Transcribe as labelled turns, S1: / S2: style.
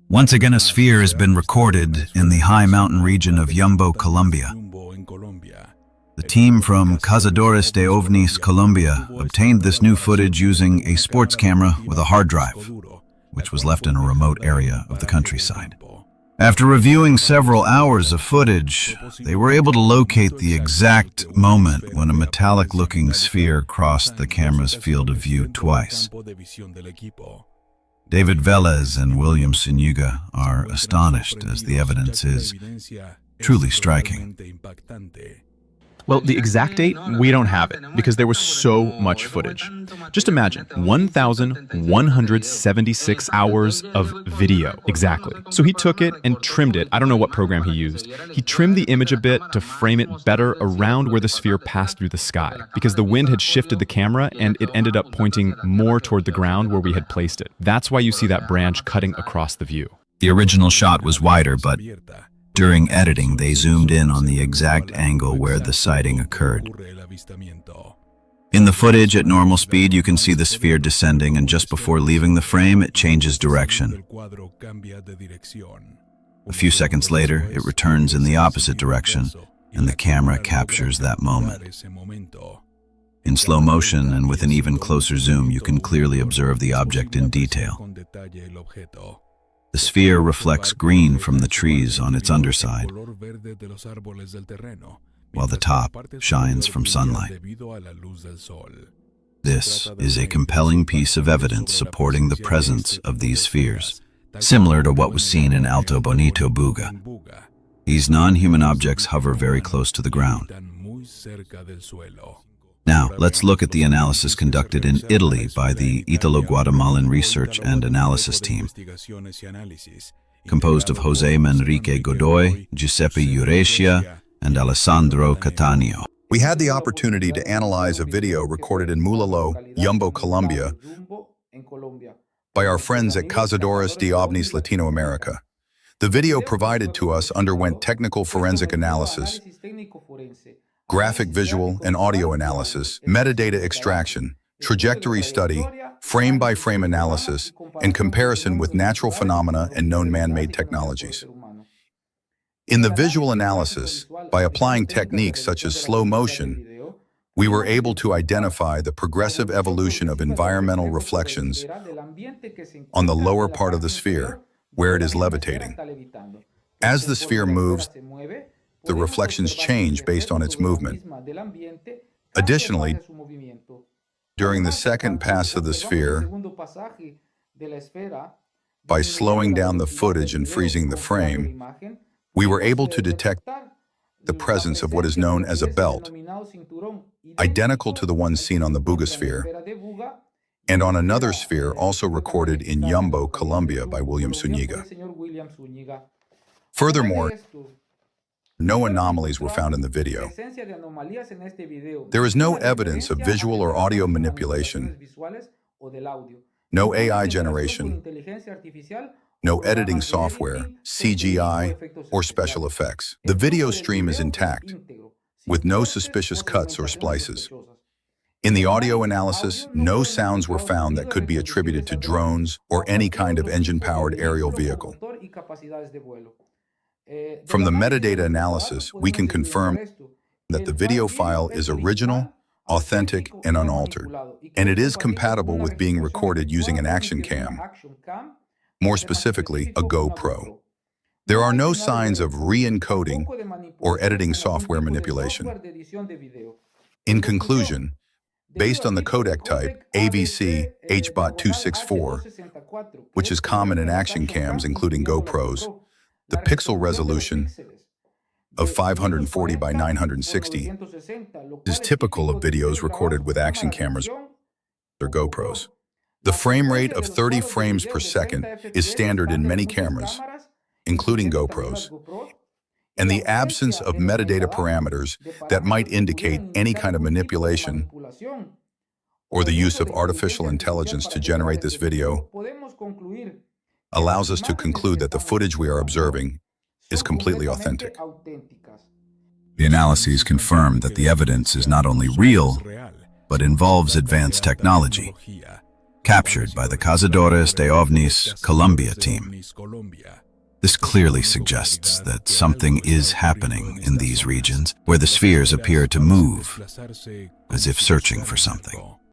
S1: Once again, a sphere has been recorded in the high mountain region of Yumbo, Colombia. The team from Cazadores de OVNIS, Colombia, obtained this new footage using a sports camera with a hard drive, which was left in a remote area of the countryside. After reviewing several hours of footage, they were able to locate the exact moment when a metallic-looking sphere crossed the camera's field of view twice. David Velez and William Zuniga are astonished as the evidence is truly striking.
S2: Well, the exact date, we don't have it because there was so much footage. Just imagine 1,176 hours of video, exactly. So he took it and trimmed it. I don't know what program he used. He trimmed the image a bit to frame it better around where the sphere passed through the sky because the wind had shifted the camera and it ended up pointing more toward the ground where we had placed it. That's why you see that branch cutting across the view.
S1: The original shot was wider, but during editing, they zoomed in on the exact angle where the sighting occurred. In the footage at normal speed, you can see the sphere descending, and just before leaving the frame, it changes direction. A few seconds later, it returns in the opposite direction, and the camera captures that moment. In slow motion and with an even closer zoom, you can clearly observe the object in detail. The sphere reflects green from the trees on its underside, while the top shines from sunlight. This is a compelling piece of evidence supporting the presence of these spheres, similar to what was seen in Alto Bonito, Buga. These non-human objects hover very close to the ground. Now, let's look at the analysis conducted in Italy by the Italo-Guatemalan Research and Analysis Team, composed of José Manrique Godoy, Giuseppe Urecia, and Alessandro Cattaneo.
S3: We had the opportunity to analyze a video recorded in Mulalo, Yumbo, Colombia, by our friends at Cazadores de OVNIS Latino America. The video provided to us underwent technical forensic analysis, graphic, visual, and audio analysis, metadata extraction, trajectory study, frame-by-frame analysis, and comparison with natural phenomena and known man-made technologies. In the visual analysis, by applying techniques such as slow motion, we were able to identify the progressive evolution of environmental reflections on the lower part of the sphere, where it is levitating. As the sphere moves, the reflections change based on its movement. Additionally, during the second pass of the sphere, by slowing down the footage and freezing the frame, we were able to detect the presence of what is known as a belt, identical to the one seen on the Buga sphere, and on another sphere also recorded in Yumbo, Colombia by William Zuniga. Furthermore, no anomalies were found in the video. There is no evidence of visual or audio manipulation, no AI generation, no editing software, CGI, or special effects. The video stream is intact, with no suspicious cuts or splices. In the audio analysis, no sounds were found that could be attributed to drones or any kind of engine-powered aerial vehicle. From the metadata analysis, we can confirm that the video file is original, authentic, and unaltered, and it is compatible with being recorded using an action cam, more specifically, a GoPro. There are no signs of re-encoding or editing software manipulation. In conclusion, based on the codec type AVC HBOT264, which is common in action cams including GoPros, the pixel resolution of 540 by 960 is typical of videos recorded with action cameras or GoPros. The frame rate of 30 frames per second is standard in many cameras, including GoPros, and the absence of metadata parameters that might indicate any kind of manipulation or the use of artificial intelligence to generate this video allows us to conclude that the footage we are observing is completely authentic.
S1: The analyses confirm that the evidence is not only real, but involves advanced technology. captured by the Cazadores de OVNIS Colombia team. This clearly suggests that something is happening in these regions where the spheres appear to move, as if searching for something.